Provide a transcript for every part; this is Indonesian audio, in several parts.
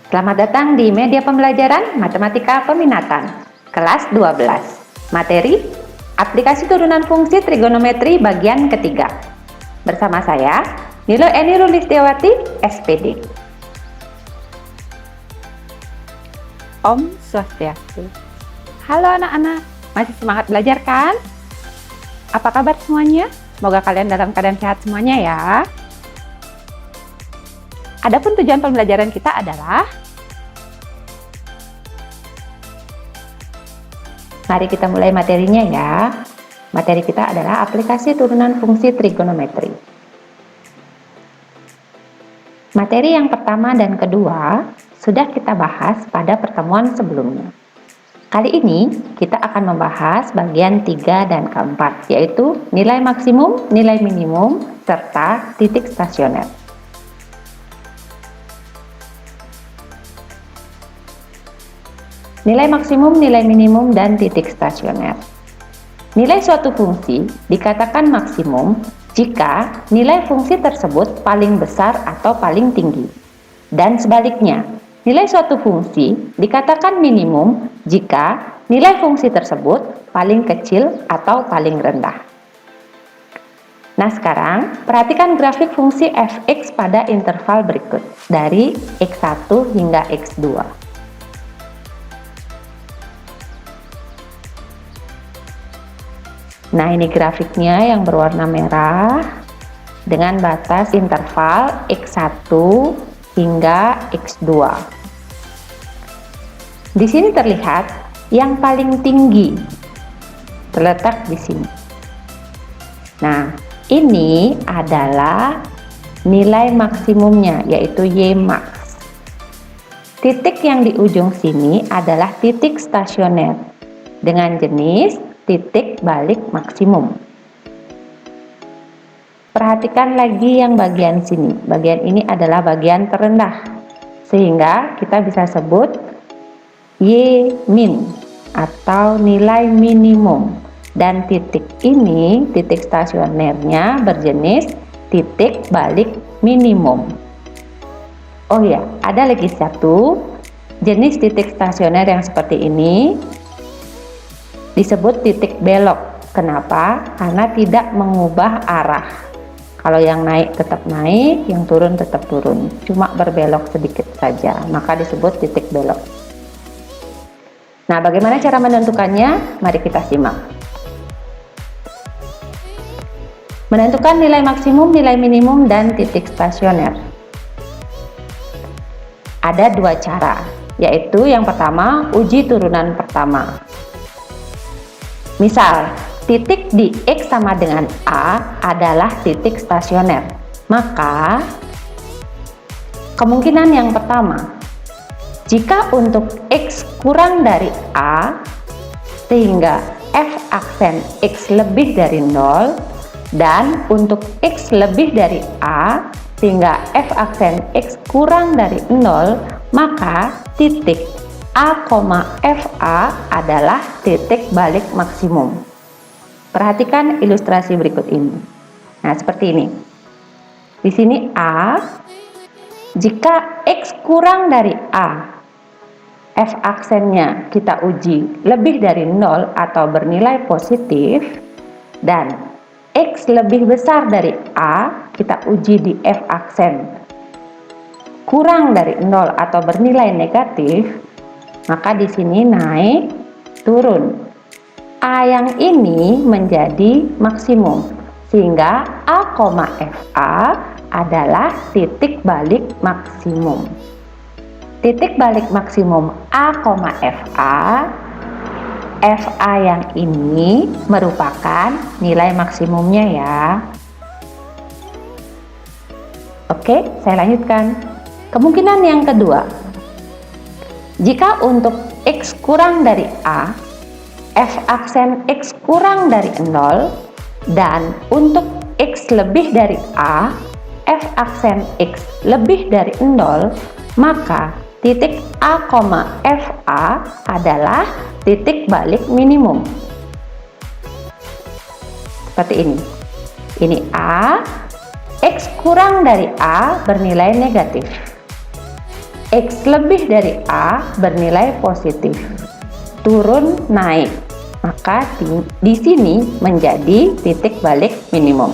Selamat datang di media pembelajaran Matematika Peminatan, kelas 12. Materi, aplikasi turunan fungsi trigonometri bagian ketiga. Bersama saya, Nilo Eni Rulistiawati, SPD. Om Swastiastu. Halo anak-anak, masih semangat belajar kan? Apa kabar semuanya? Semoga kalian dalam keadaan sehat semuanya ya. Adapun tujuan pembelajaran kita adalah mari kita mulai materinya ya. Materi kita adalah aplikasi turunan fungsi trigonometri. Materi yang pertama dan kedua sudah kita bahas pada pertemuan sebelumnya. Kali ini kita akan membahas bagian 3 dan keempat, yaitu nilai maksimum, nilai minimum, serta titik stasioner. Nilai maksimum, nilai minimum, dan titik stasioner. Nilai suatu fungsi dikatakan maksimum jika nilai fungsi tersebut paling besar atau paling tinggi. Dan sebaliknya, nilai suatu fungsi dikatakan minimum jika nilai fungsi tersebut paling kecil atau paling rendah. Nah sekarang, perhatikan grafik fungsi fx pada interval berikut, dari x1 hingga x2. Nah ini grafiknya yang berwarna merah dengan batas interval x1 hingga x2. Di sini terlihat yang paling tinggi terletak di sini. Nah ini adalah nilai maksimumnya, yaitu Y max. Titik yang di ujung sini adalah titik stasioner dengan jenis titik balik maksimum. Perhatikan lagi yang bagian sini. Bagian ini adalah bagian terendah, sehingga kita bisa sebut Y min atau nilai minimum. Dan titik ini, titik stasionernya berjenis titik balik minimum. Oh ya, ada lagi satu jenis titik stasioner yang seperti ini, disebut titik belok. Kenapa? Karena tidak mengubah arah. Kalau yang naik tetap naik, yang turun tetap turun, cuma berbelok sedikit saja, maka disebut titik belok. Nah, bagaimana cara menentukannya? Mari kita simak. Menentukan nilai maksimum, nilai minimum, dan titik stasioner. Ada dua cara, yaitu yang pertama, uji turunan pertama. Misal, titik di X sama dengan A adalah titik stasioner. Maka, kemungkinan yang pertama, jika untuk X kurang dari A, sehingga F aksen X lebih dari 0, dan untuk X lebih dari A, sehingga F aksen X kurang dari 0, maka titik A, FA adalah titik balik maksimum. Perhatikan ilustrasi berikut ini. Nah, seperti ini. Di sini A, jika X kurang dari A, F aksennya kita uji lebih dari 0 atau bernilai positif, dan X lebih besar dari A, kita uji di F aksen kurang dari 0 atau bernilai negatif, maka di sini naik, turun. A yang ini menjadi maksimum, sehingga A, FA adalah titik balik maksimum. Titik balik maksimum A, FA, FA yang ini merupakan nilai maksimumnya ya. Oke, saya lanjutkan. Kemungkinan yang kedua, jika untuk X kurang dari A, F aksen X kurang dari 0, dan untuk X lebih dari A, F aksen X lebih dari 0, maka titik A, FA adalah titik balik minimum. Seperti ini. Ini A, X kurang dari A bernilai negatif. X lebih dari A bernilai positif. Turun naik. Maka di sini menjadi titik balik minimum.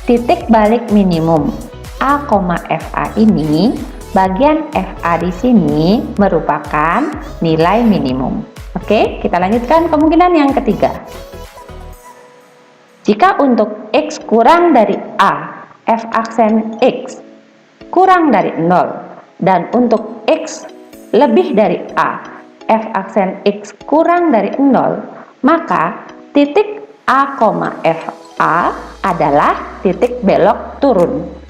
Titik balik minimum A, FA ini, bagian FA di sini merupakan nilai minimum. Oke, kita lanjutkan kemungkinan yang ketiga. Jika untuk X kurang dari A, F aksen X kurang dari 0, dan untuk X lebih dari A, F aksen X kurang dari 0, maka titik A, FA adalah titik belok turun.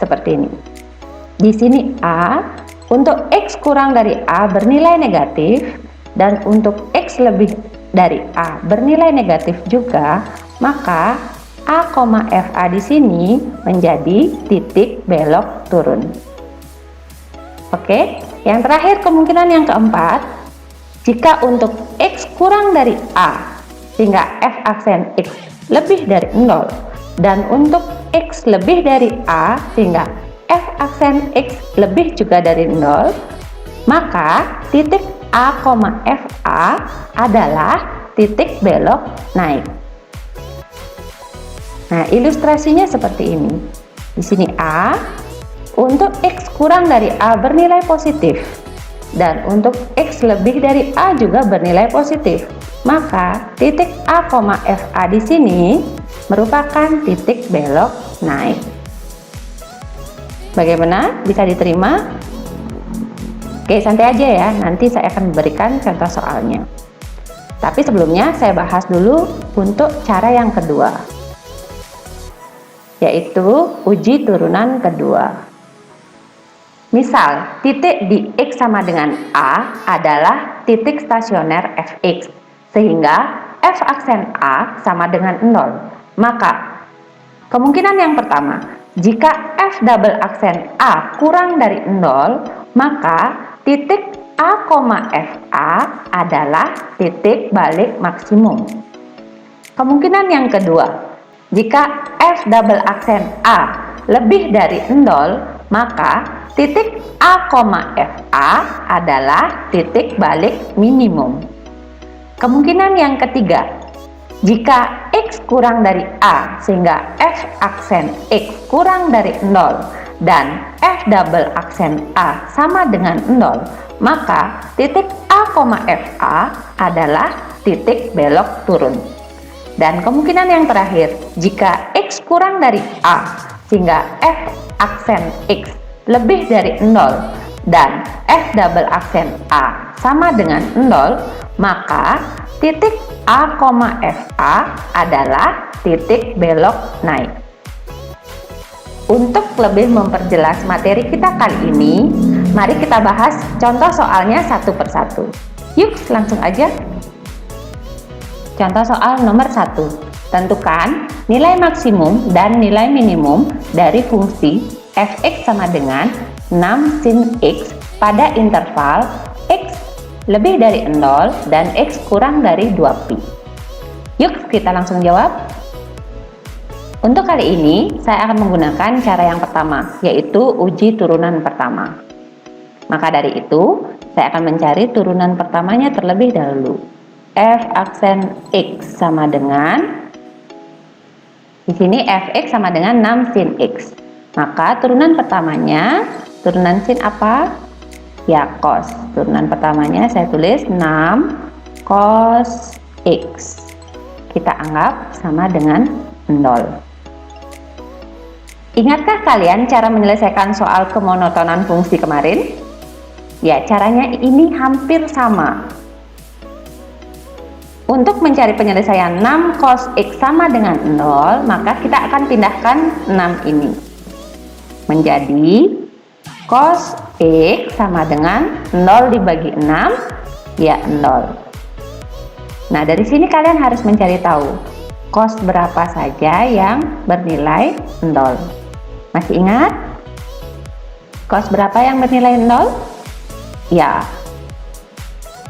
Seperti ini. Di sini A, untuk X kurang dari A bernilai negatif, dan untuk X lebih dari A bernilai negatif juga, maka A, FA di sini menjadi titik belok turun. Oke, yang terakhir kemungkinan yang keempat, jika untuk X kurang dari A sehingga F aksen X lebih dari 0, dan untuk X lebih dari A sehingga F aksen X lebih juga dari 0, maka titik A, FA adalah titik belok naik. Nah, ilustrasinya seperti ini. Di sini A, untuk X kurang dari A bernilai positif, dan untuk X lebih dari A juga bernilai positif. Maka titik A, FA di sini merupakan titik belok naik. Bagaimana? Bisa diterima? Oke, santai aja ya. Nanti saya akan memberikan contoh soalnya. Tapi sebelumnya saya bahas dulu untuk cara yang kedua, yaitu uji turunan kedua. Misal, titik di X sama dengan A adalah titik stasioner Fx, sehingga F aksen A sama dengan 0. Maka, kemungkinan yang pertama, jika F double aksen A kurang dari 0, maka titik A, FA adalah titik balik maksimum. Kemungkinan yang kedua, jika F double aksen A lebih dari 0, maka titik A, FA adalah titik balik minimum. Kemungkinan yang ketiga, jika X kurang dari A sehingga F aksen X kurang dari 0 dan F double aksen A sama dengan 0, maka titik A, FA adalah titik belok turun. Dan kemungkinan yang terakhir, jika X kurang dari A sehingga F aksen X lebih dari 0 dan F double aksen A sama dengan 0, maka titik A, FA adalah titik belok naik. Untuk lebih memperjelas materi kita kali ini, mari kita bahas contoh soalnya satu persatu. Yuk, langsung aja. Contoh soal nomor 1. Tentukan nilai maksimum dan nilai minimum dari fungsi Fx sama dengan 6 sin X pada interval X lebih dari 0 dan X kurang dari 2pi. Yuk, kita langsung jawab. Untuk kali ini, saya akan menggunakan cara yang pertama, yaitu uji turunan pertama. Maka dari itu, saya akan mencari turunan pertamanya terlebih dahulu. F aksen X sama dengan, di sini Fx sama dengan 6 sin X. Maka turunan pertamanya, turunan sin apa? Ya, cos. Turunan pertamanya saya tulis 6 cos X. Kita anggap sama dengan 0. Ingatkah kalian cara menyelesaikan soal kemonotonan fungsi kemarin? Ya, caranya ini hampir sama. Untuk mencari penyelesaian 6 cos X sama dengan 0, maka kita akan pindahkan 6 ini menjadi cos X sama dengan 0 dibagi 6, ya 0. Nah, dari sini kalian harus mencari tahu cos berapa saja yang bernilai 0. Masih ingat? Cos berapa yang bernilai 0? Ya,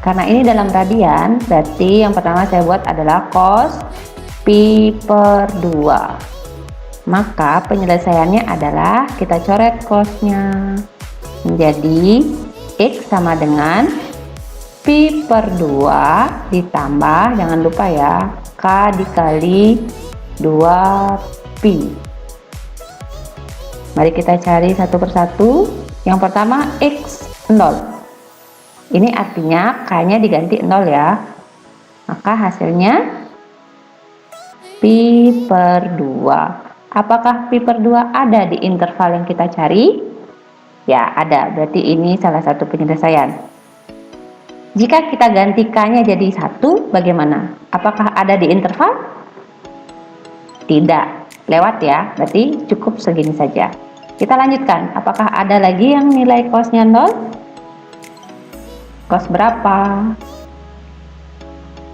karena ini dalam radian, berarti yang pertama saya buat adalah cos pi per 2. Maka penyelesaiannya adalah kita coret cosnya menjadi X sama dengan pi per 2 ditambah, jangan lupa ya, K dikali 2pi. Mari kita cari satu persatu. Yang pertama X 0. Ini artinya K-nya diganti 0 ya. Maka hasilnya pi per 2. Apakah pi per 2 ada di interval yang kita cari? Ya, ada. Berarti ini salah satu penyelesaian. Jika kita ganti K-nya jadi 1, bagaimana? Apakah ada di interval? Tidak. Lewat ya. Berarti cukup segini saja. Kita lanjutkan. Apakah ada lagi yang nilai cos-nya 0? Cos berapa?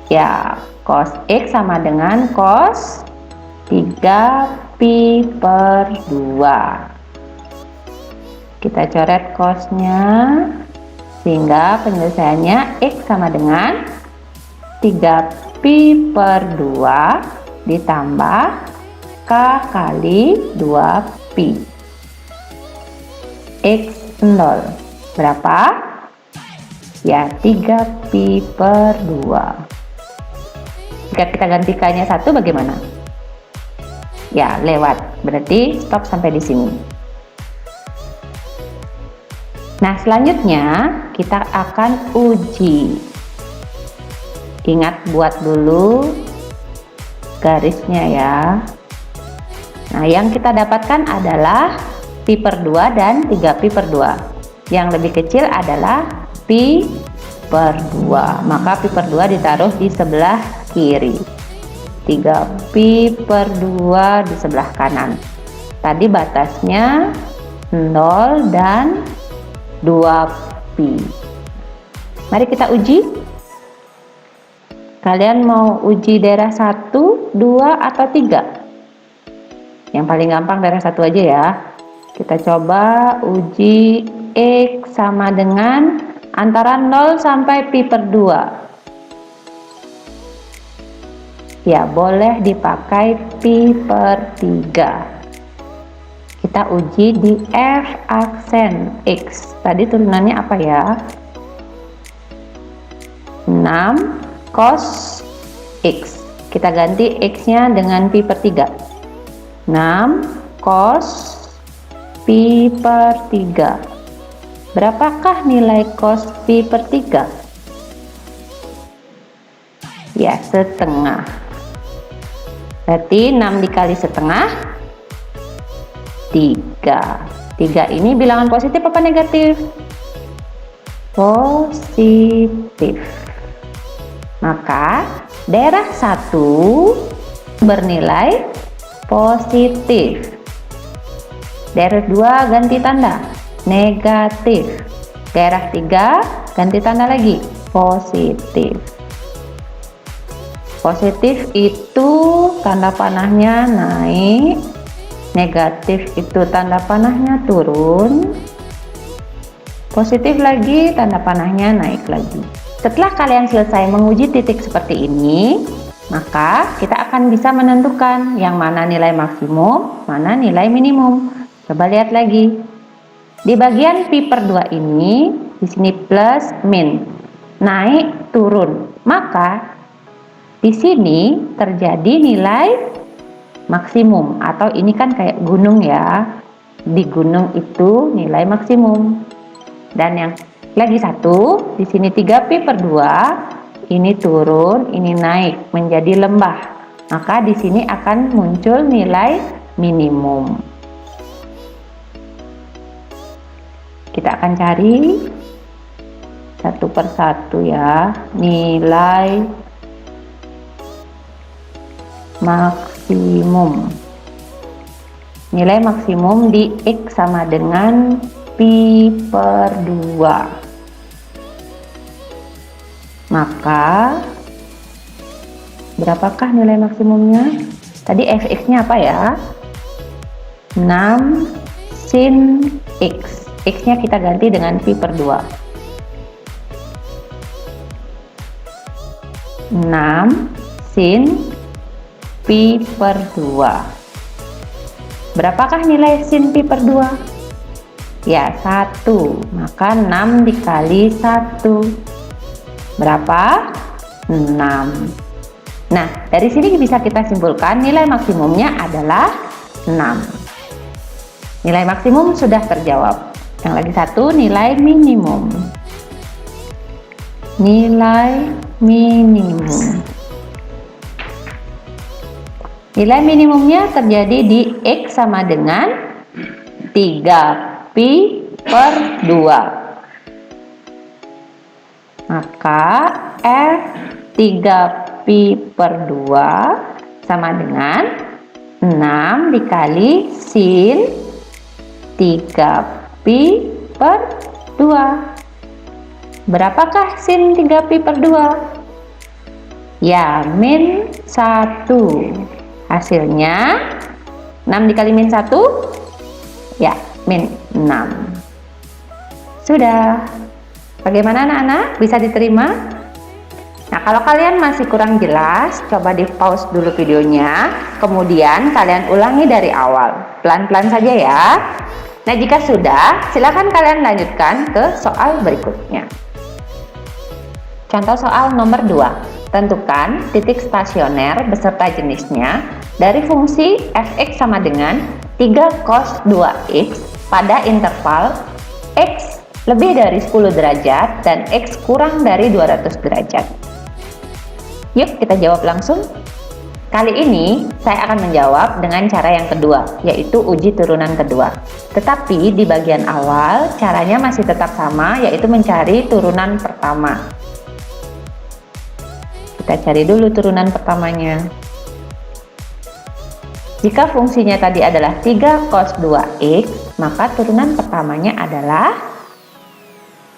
Ya, cos X sama dengan cos 3pi per 2. Kita coret cosnya sehingga penyelesaiannya X sama dengan 3pi per 2 ditambah K kali 2pi. X 0 berapa? Ya, 3pi per 2. Jika kita ganti K-nya 1 bagaimana? Ya, lewat. Berarti stop sampai di sini. Nah, selanjutnya kita akan uji. Ingat buat dulu garisnya ya. Nah, yang kita dapatkan adalah pi per 2 dan 3pi per 2. Yang lebih kecil adalah pi per 2. Maka pi per 2 ditaruh di sebelah kiri. 3pi per 2 di sebelah kanan. Tadi batasnya 0 dan 2pi. Mari kita uji. Kalian mau uji daerah 1, 2, atau 3? Yang paling gampang daerah 1 aja ya. Kita coba uji X sama dengan antara 0 sampai pi per 2. Ya, boleh dipakai pi per 3. Kita uji di F aksen X. Tadi turunannya apa ya? 6 cos X. Kita ganti X-nya dengan pi per 3. 6 cos pi per 3. Berapakah nilai cos pi per 3? Ya, setengah. Berarti 6 dikali setengah 3. 3 ini bilangan positif apa negatif? Positif. Maka daerah 1 bernilai positif. Daerah 2 ganti tanda negatif. Daerah 3 ganti tanda lagi positif. Positif itu tanda panahnya naik, negatif itu tanda panahnya turun, positif lagi tanda panahnya naik lagi. Setelah kalian selesai menguji titik seperti ini, maka kita akan bisa menentukan yang mana nilai maksimum, mana nilai minimum. Coba lihat lagi. Di bagian pi per 2 ini, di sini plus min, naik turun. Maka di sini terjadi nilai maksimum, atau ini kan kayak gunung ya. Di gunung itu nilai maksimum. Dan yang lagi satu, di sini 3pi per 2, ini turun, ini naik menjadi lembah. Maka di sini akan muncul nilai minimum. Kita akan cari satu persatu ya, nilai maksimum. Nilai maksimum di X sama dengan pi per 2. Maka berapakah nilai maksimumnya? Tadi fx-nya apa ya? 6 sin X. X-nya kita ganti dengan pi per 2. 6 sin pi per 2. Berapakah nilai sin pi per 2? Ya, 1. Maka 6 dikali 1. Berapa? 6. Nah, dari sini bisa kita simpulkan nilai maksimumnya adalah 6. Nilai maksimum sudah terjawab. Yang lagi satu, nilai minimum. Nilai minimum. Nilai minimumnya terjadi di X sama dengan 3pi per 2. Maka F 3pi per 2 sama dengan 6 dikali sin 3pi per 2. Berapakah sin 3pi per 2? Ya, min 1. Hasilnya 6 dikali min 1, ya, min 6. Sudah. Bagaimana anak-anak? Bisa diterima? Nah, kalau kalian masih kurang jelas, coba di pause dulu videonya, kemudian kalian ulangi dari awal, pelan-pelan saja ya. Nah, jika sudah, silakan kalian lanjutkan ke soal berikutnya. Contoh soal nomor 2. Tentukan titik stasioner beserta jenisnya dari fungsi fx sama dengan 3 cos 2x pada interval x lebih dari 10 derajat dan x kurang dari 200 derajat. Yuk kita jawab langsung. Kali ini saya akan menjawab dengan cara yang kedua, yaitu uji turunan kedua. Tetapi di bagian awal caranya masih tetap sama, yaitu mencari turunan pertama. Kita cari dulu turunan pertamanya. Jika fungsinya tadi adalah 3 cos 2x, maka turunan pertamanya adalah,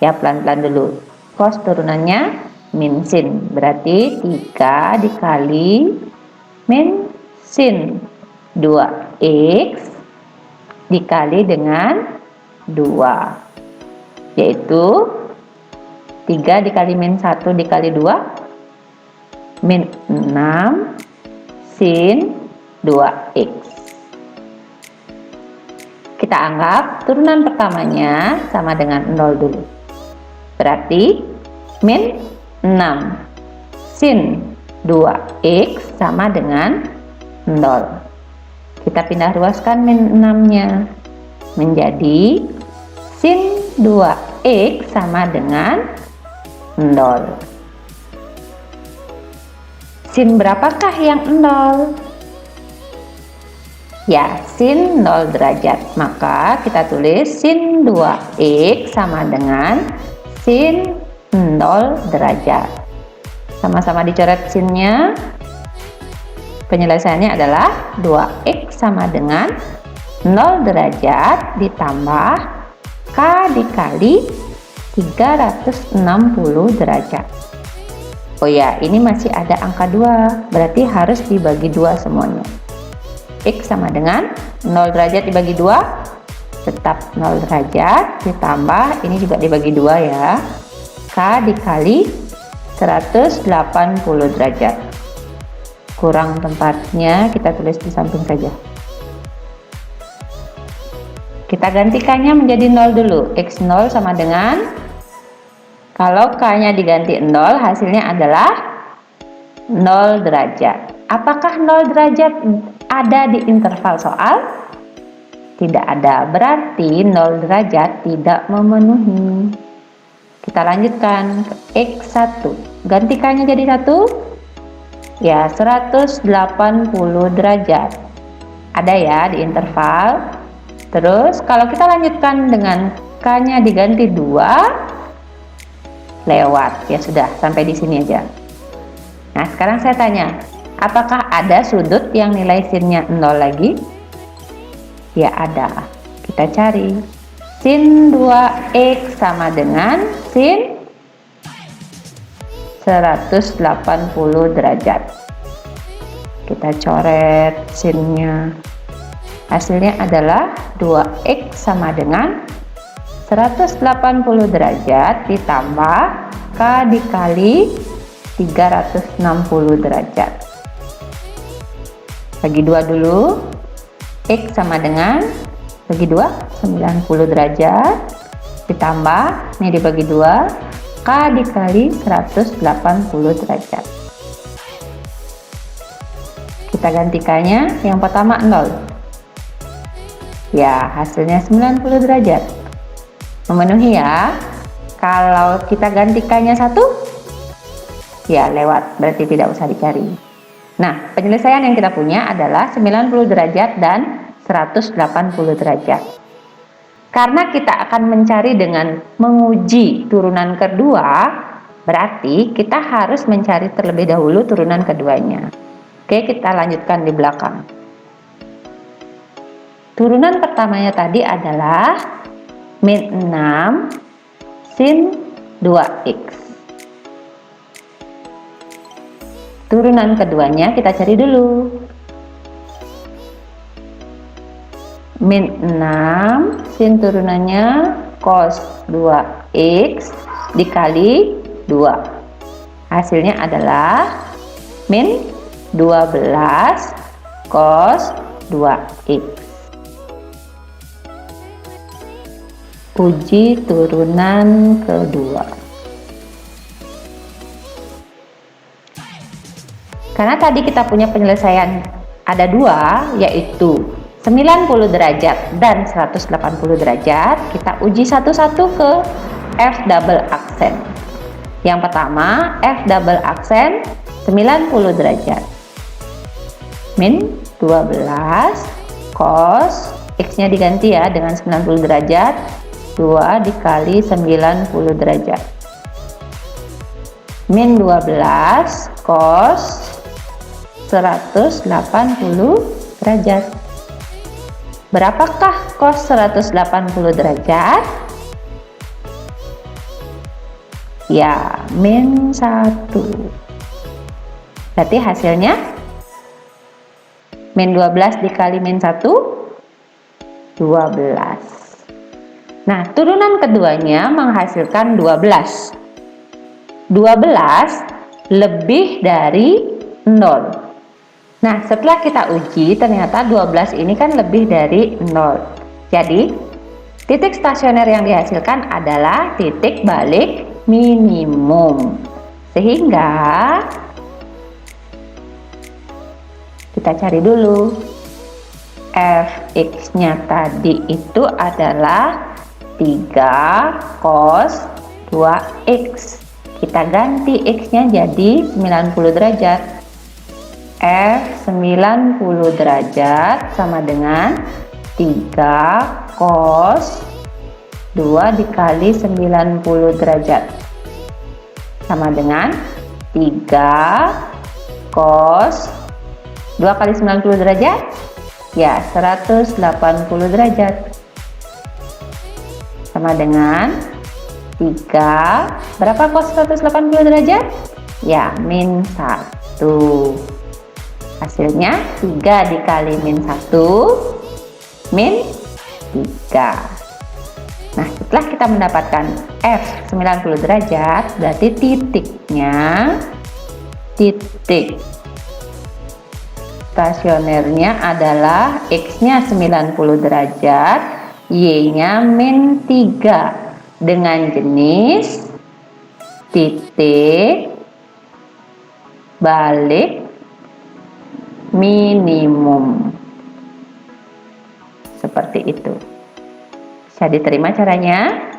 ya pelan-pelan dulu, cos turunannya min sin, berarti 3 dikali min sin 2x dikali dengan 2, yaitu 3 dikali min 1 dikali 2, min 6 sin 2x. Kita anggap turunan pertamanya sama dengan 0 dulu, berarti min 6 sin 2x sama dengan 0. Kita pindah ruaskan min 6 nya menjadi sin 2x sama dengan 0. Sin berapakah yang 0? Ya, sin 0 derajat. Maka kita tulis sin 2x sama dengan sin 0 derajat. Sama-sama dicoret sinnya. Penyelesaiannya adalah 2x sama dengan 0 derajat ditambah k dikali 360 derajat. Oh ya, ini masih ada angka 2, berarti harus dibagi 2 semuanya. X sama dengan 0 derajat dibagi 2, tetap 0 derajat, ditambah ini juga dibagi 2 ya, k dikali 180 derajat. Kurang tempatnya, kita tulis di samping saja. Kita gantikannya menjadi 0 dulu. X0 sama dengan, kalau k-nya diganti 0, hasilnya adalah 0 derajat. Apakah 0 derajat ada di interval soal? Tidak ada, berarti 0 derajat tidak memenuhi. Kita lanjutkan ke X1. Gantikannya jadi 1. Ya, 180 derajat. Ada ya di interval. Terus kalau kita lanjutkan dengan K-nya diganti 2, lewat. Ya sudah, sampai di sini aja. Nah, sekarang saya tanya, apakah ada sudut yang nilai sinnya 0 lagi? Ya ada. Kita cari. Sin 2x sama dengan sin 180 derajat. Kita coret sinnya. Hasilnya adalah 2x sama dengan 180 derajat ditambah k dikali 360 derajat. Bagi 2 dulu. X sama dengan bagi 2, 90 derajat, ditambah, ini dibagi 2, K dikali 180 derajat. Kita gantikannya, yang pertama 0. Ya, hasilnya 90 derajat. Memenuhi ya. Kalau kita gantikannya 1, ya lewat, berarti tidak usah dicari. Nah, penyelesaian yang kita punya adalah 90 derajat dan 180 derajat. Karena kita akan mencari dengan menguji turunan kedua, berarti kita harus mencari terlebih dahulu turunan keduanya. Oke, kita lanjutkan di belakang. Turunan pertamanya tadi adalah min 6 sin 2x. Turunan keduanya kita cari dulu. Min 6 sin turunannya cos 2x dikali 2. Hasilnya adalah min 12 cos 2x. Uji turunan kedua. Karena tadi kita punya penyelesaian ada 2, yaitu 90 derajat dan 180 derajat, kita uji satu-satu ke F double aksen. Yang pertama, F double aksen 90 derajat. Min 12 cos, X-nya diganti ya dengan 90 derajat, 2 dikali 90 derajat. Min 12 cos 180 derajat. Berapakah cos 180 derajat? Ya, min 1. Berarti hasilnya min 12 dikali min 1, 12. Nah, turunan keduanya menghasilkan 12. 12 lebih dari 0. Nah, setelah kita uji, ternyata 12 ini kan lebih dari 0. Jadi, titik stasioner yang dihasilkan adalah titik balik minimum. Sehingga, kita cari dulu. Fx-nya tadi itu adalah 3 cos 2x. Kita ganti x-nya jadi 90 derajat. F 90 derajat sama dengan 3 cos 2 dikali 90 derajat sama dengan 3 cos 2 kali 90 derajat, ya 180 derajat sama dengan 3, berapa cos 180 derajat? Ya, min 1. Hasilnya 3 dikali min 1, min 3. Nah, setelah kita mendapatkan F 90 derajat, berarti titiknya, titik stasionernya adalah X-nya 90 derajat, Y-nya min 3 dengan jenis titik balik minimum. Seperti itu. Bisa diterima caranya?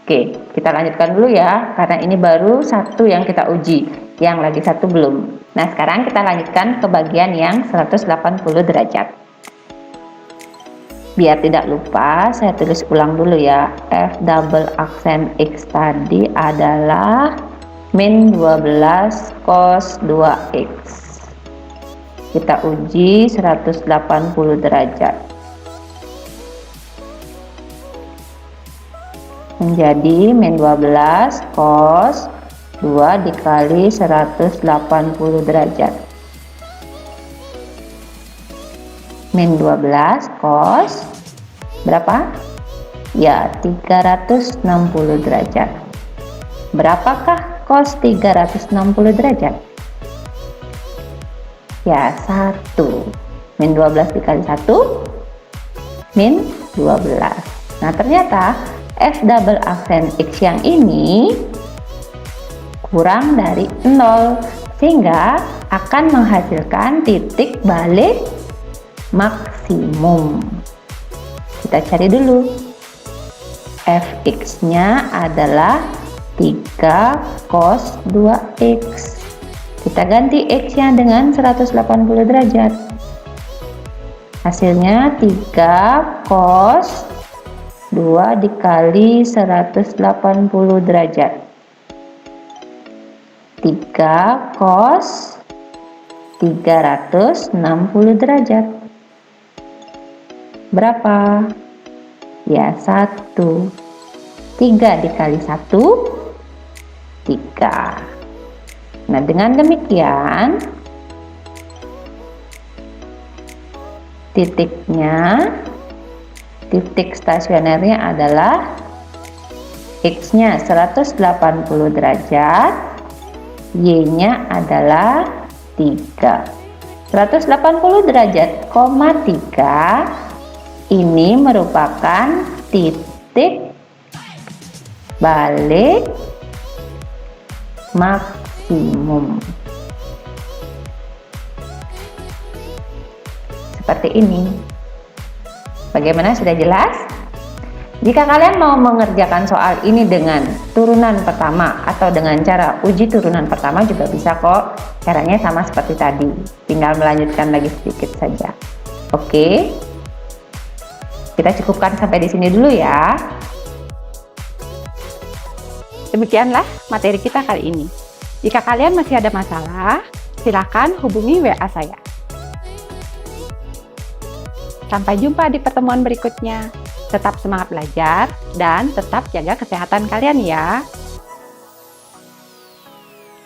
Oke, kita lanjutkan dulu ya, karena ini baru satu yang kita uji, yang lagi satu belum. Nah, sekarang kita lanjutkan ke bagian yang 180 derajat. Biar tidak lupa, saya tulis ulang dulu ya. F double aksen X tadi adalah min 12 cos 2x. Kita uji 180 derajat. Menjadi min 12 cos 2 dikali 180 derajat. Min 12 cos berapa? Ya, 360 derajat. Berapakah cos 360 derajat? Ya, 1. Min 12 dikali 1, min 12. Nah, ternyata F double aksen X yang ini kurang dari 0, sehingga akan menghasilkan titik balik maksimum. Kita cari dulu. Fx-nya adalah 3 cos 2x. Kita ganti x-nya dengan 180 derajat. Hasilnya 3 cos 2 dikali 180 derajat. 3 cos 360 derajat. Berapa? Ya, 1. 3 dikali 1, 3. Nah, dengan demikian titik stasionernya adalah X-nya 180 derajat, Y-nya adalah 3. 180 derajat, 3 ini merupakan titik balik maksimum. Seperti ini. Bagaimana, sudah jelas? Jika kalian mau mengerjakan soal ini dengan turunan pertama atau dengan cara uji turunan pertama juga bisa kok. Caranya sama seperti tadi, tinggal melanjutkan lagi sedikit saja. Oke, kita cukupkan sampai di sini dulu ya. Demikianlah materi kita kali ini. Jika kalian masih ada masalah, silakan hubungi WA saya. Sampai jumpa di pertemuan berikutnya. Tetap semangat belajar dan tetap jaga kesehatan kalian ya.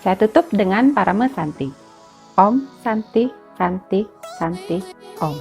Saya tutup dengan parame Santi. Om Santi, Santi, Santi, Om.